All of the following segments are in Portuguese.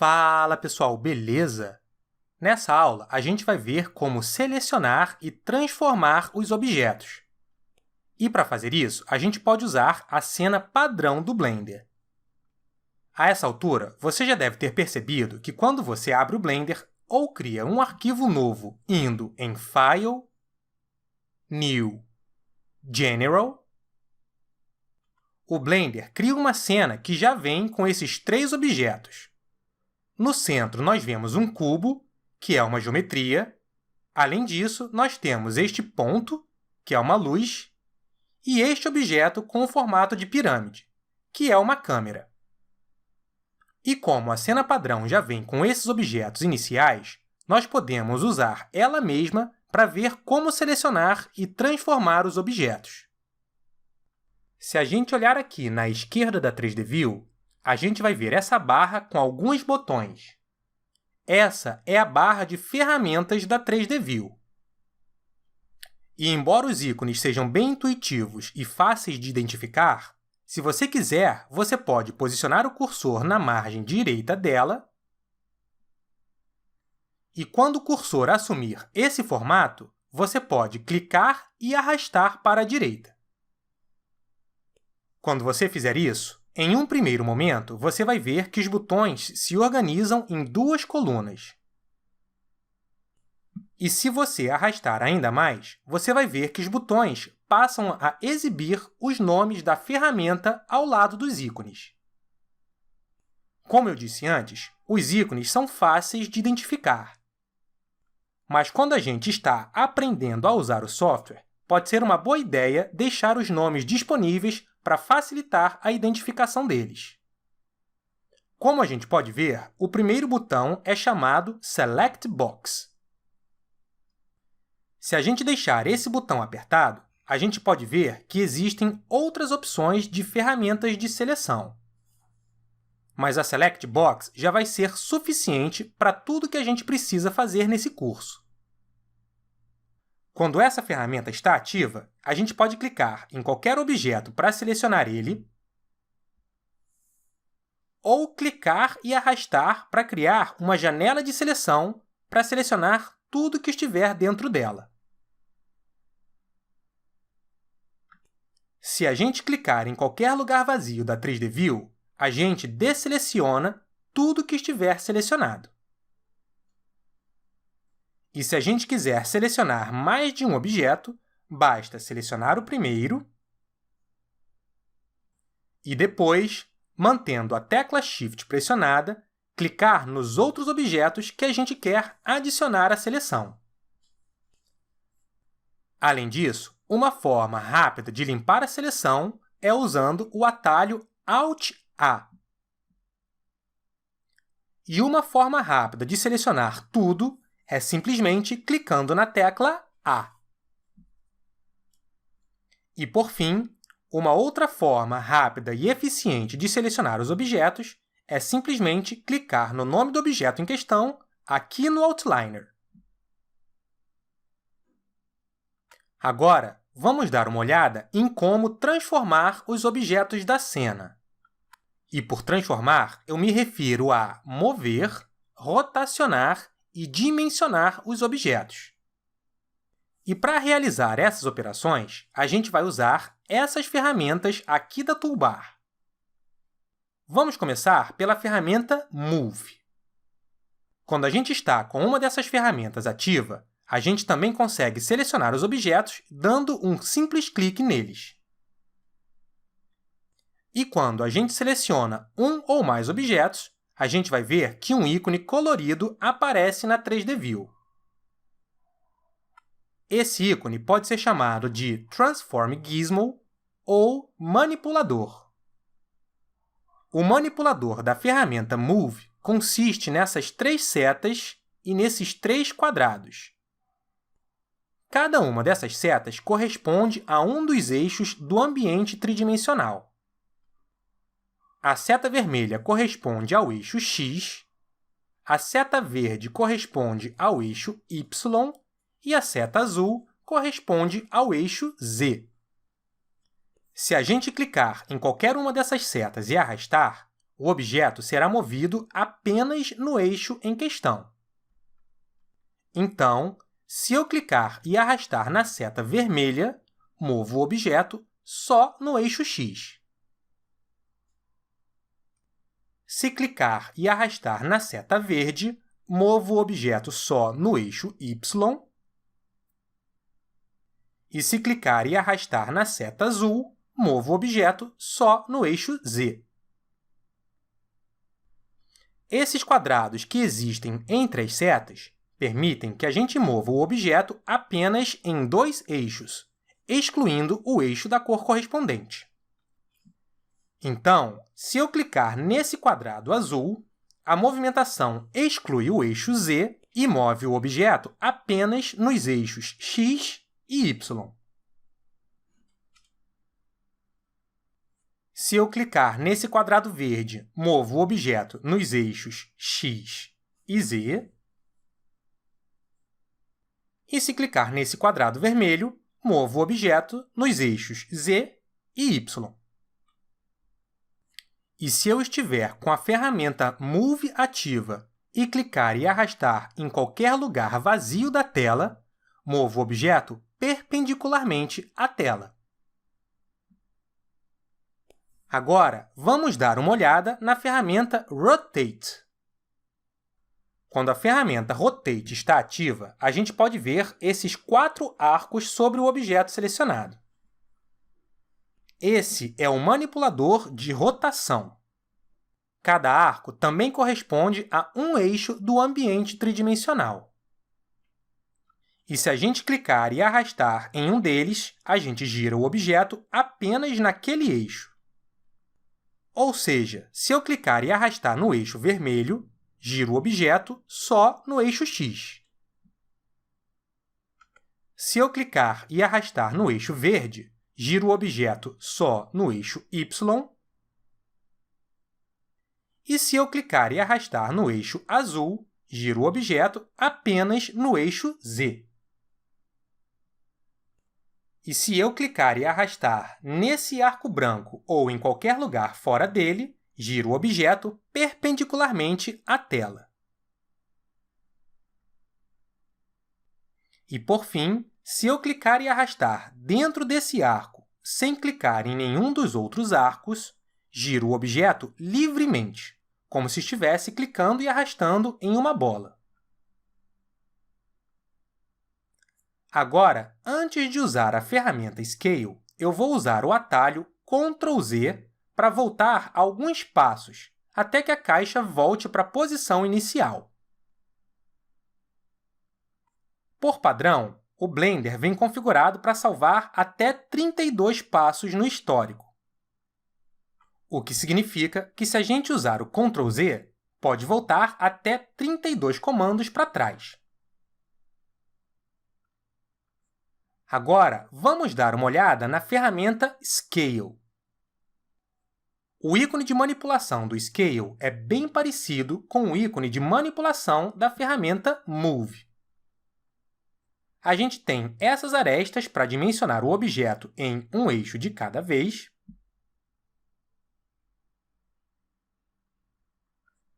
Fala, pessoal, beleza? Nessa aula, a gente vai ver como selecionar e transformar os objetos. E, para fazer isso, a gente pode usar a cena padrão do Blender. A essa altura, você já deve ter percebido que quando você abre o Blender ou cria um arquivo novo indo em File, New, General, o Blender cria uma cena que já vem com esses três objetos. No centro, nós vemos um cubo, que é uma geometria. Além disso, nós temos este ponto, que é uma luz, e este objeto com o formato de pirâmide, que é uma câmera. E como a cena padrão já vem com esses objetos iniciais, nós podemos usar ela mesma para ver como selecionar e transformar os objetos. Se a gente olhar aqui na esquerda da 3D View, a gente vai ver essa barra com alguns botões. Essa é a barra de ferramentas da 3D View. E embora os ícones sejam bem intuitivos e fáceis de identificar, se você quiser, você pode posicionar o cursor na margem direita dela e quando o cursor assumir esse formato, você pode clicar e arrastar para a direita. Quando você fizer isso, em um primeiro momento, você vai ver que os botões se organizam em duas colunas. E se você arrastar ainda mais, você vai ver que os botões passam a exibir os nomes da ferramenta ao lado dos ícones. Como eu disse antes, os ícones são fáceis de identificar. Mas quando a gente está aprendendo a usar o software, pode ser uma boa ideia deixar os nomes disponíveis para facilitar a identificação deles. Como a gente pode ver, o primeiro botão é chamado Select Box. Se a gente deixar esse botão apertado, a gente pode ver que existem outras opções de ferramentas de seleção. Mas a Select Box já vai ser suficiente para tudo que a gente precisa fazer nesse curso. Quando essa ferramenta está ativa, a gente pode clicar em qualquer objeto para selecionar ele, ou clicar e arrastar para criar uma janela de seleção para selecionar tudo que estiver dentro dela. Se a gente clicar em qualquer lugar vazio da 3D View, a gente desseleciona tudo que estiver selecionado. E se a gente quiser selecionar mais de um objeto, basta selecionar o primeiro e depois, mantendo a tecla Shift pressionada, clicar nos outros objetos que a gente quer adicionar à seleção. Além disso, uma forma rápida de limpar a seleção é usando o atalho Alt+A. E uma forma rápida de selecionar tudo é simplesmente clicando na tecla A. E, por fim, uma outra forma rápida e eficiente de selecionar os objetos é simplesmente clicar no nome do objeto em questão aqui no Outliner. Agora, vamos dar uma olhada em como transformar os objetos da cena. E por transformar, eu me refiro a mover, rotacionar e dimensionar os objetos. E para realizar essas operações, a gente vai usar essas ferramentas aqui da toolbar. Vamos começar pela ferramenta Move. Quando a gente está com uma dessas ferramentas ativa, a gente também consegue selecionar os objetos dando um simples clique neles. E quando a gente seleciona um ou mais objetos, a gente vai ver que um ícone colorido aparece na 3D View. Esse ícone pode ser chamado de Transform Gizmo ou Manipulador. O manipulador da ferramenta Move consiste nessas três setas e nesses três quadrados. Cada uma dessas setas corresponde a um dos eixos do ambiente tridimensional. A seta vermelha corresponde ao eixo X, a seta verde corresponde ao eixo Y e a seta azul corresponde ao eixo Z. Se a gente clicar em qualquer uma dessas setas e arrastar, o objeto será movido apenas no eixo em questão. Então, se eu clicar e arrastar na seta vermelha, movo o objeto só no eixo x. Se clicar e arrastar na seta verde, movo o objeto só no eixo y. E se clicar e arrastar na seta azul, movo o objeto só no eixo z. Esses quadrados que existem entre as setas permitem que a gente mova o objeto apenas em dois eixos, excluindo o eixo da cor correspondente. Então, se eu clicar nesse quadrado azul, a movimentação exclui o eixo z e move o objeto apenas nos eixos x e y. Se eu clicar nesse quadrado verde, movo o objeto nos eixos x e z. E se clicar nesse quadrado vermelho, movo o objeto nos eixos z e y. E se eu estiver com a ferramenta Move ativa e clicar e arrastar em qualquer lugar vazio da tela, movo o objeto perpendicularmente à tela. Agora, vamos dar uma olhada na ferramenta Rotate. Quando a ferramenta Rotate está ativa, a gente pode ver esses 4 arcos sobre o objeto selecionado. Esse é o manipulador de rotação. Cada arco também corresponde a um eixo do ambiente tridimensional. E se a gente clicar e arrastar em um deles, a gente gira o objeto apenas naquele eixo. Ou seja, se eu clicar e arrastar no eixo vermelho, giro o objeto só no eixo x. Se eu clicar e arrastar no eixo verde, giro o objeto só no eixo y. E se eu clicar e arrastar no eixo azul, giro o objeto apenas no eixo z. E se eu clicar e arrastar nesse arco branco ou em qualquer lugar fora dele, giro o objeto perpendicularmente à tela. E, por fim, se eu clicar e arrastar dentro desse arco sem clicar em nenhum dos outros arcos, giro o objeto livremente, como se estivesse clicando e arrastando em uma bola. Agora, antes de usar a ferramenta Scale, eu vou usar o atalho Ctrl Z para voltar alguns passos, até que a caixa volte para a posição inicial. Por padrão, o Blender vem configurado para salvar até 32 passos no histórico, o que significa que, se a gente usar o Ctrl Z, pode voltar até 32 comandos para trás. Agora, vamos dar uma olhada na ferramenta Scale. O ícone de manipulação do Scale é bem parecido com o ícone de manipulação da ferramenta Move. A gente tem essas arestas para dimensionar o objeto em um eixo de cada vez.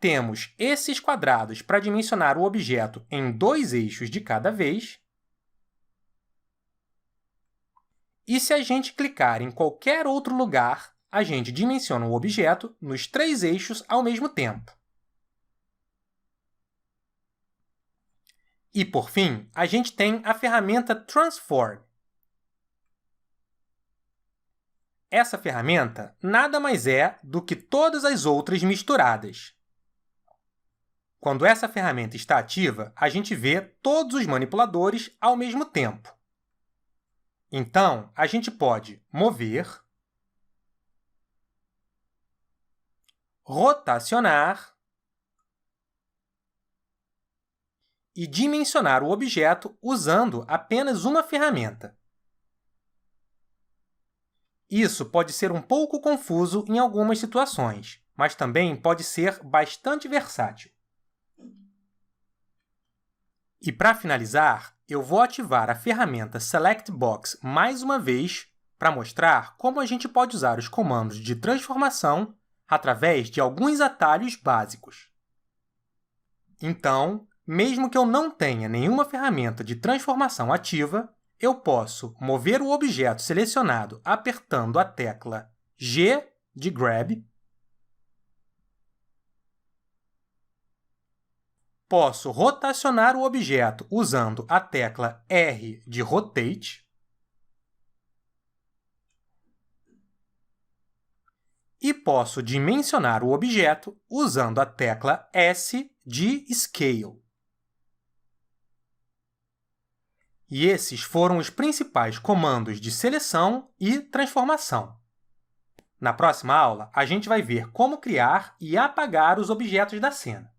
Temos esses quadrados para dimensionar o objeto em 2 eixos de cada vez. E se a gente clicar em qualquer outro lugar, a gente dimensiona o objeto nos 3 eixos ao mesmo tempo. E, por fim, a gente tem a ferramenta Transform. Essa ferramenta nada mais é do que todas as outras misturadas. Quando essa ferramenta está ativa, a gente vê todos os manipuladores ao mesmo tempo. Então, a gente pode mover, rotacionar e dimensionar o objeto usando apenas uma ferramenta. Isso pode ser um pouco confuso em algumas situações, mas também pode ser bastante versátil. E, para finalizar, eu vou ativar a ferramenta Select Box mais uma vez para mostrar como a gente pode usar os comandos de transformação através de alguns atalhos básicos. Então, mesmo que eu não tenha nenhuma ferramenta de transformação ativa, eu posso mover o objeto selecionado apertando a tecla G de Grab. Posso rotacionar o objeto usando a tecla R de Rotate. E posso dimensionar o objeto usando a tecla S de Scale. E esses foram os principais comandos de seleção e transformação. Na próxima aula, a gente vai ver como criar e apagar os objetos da cena.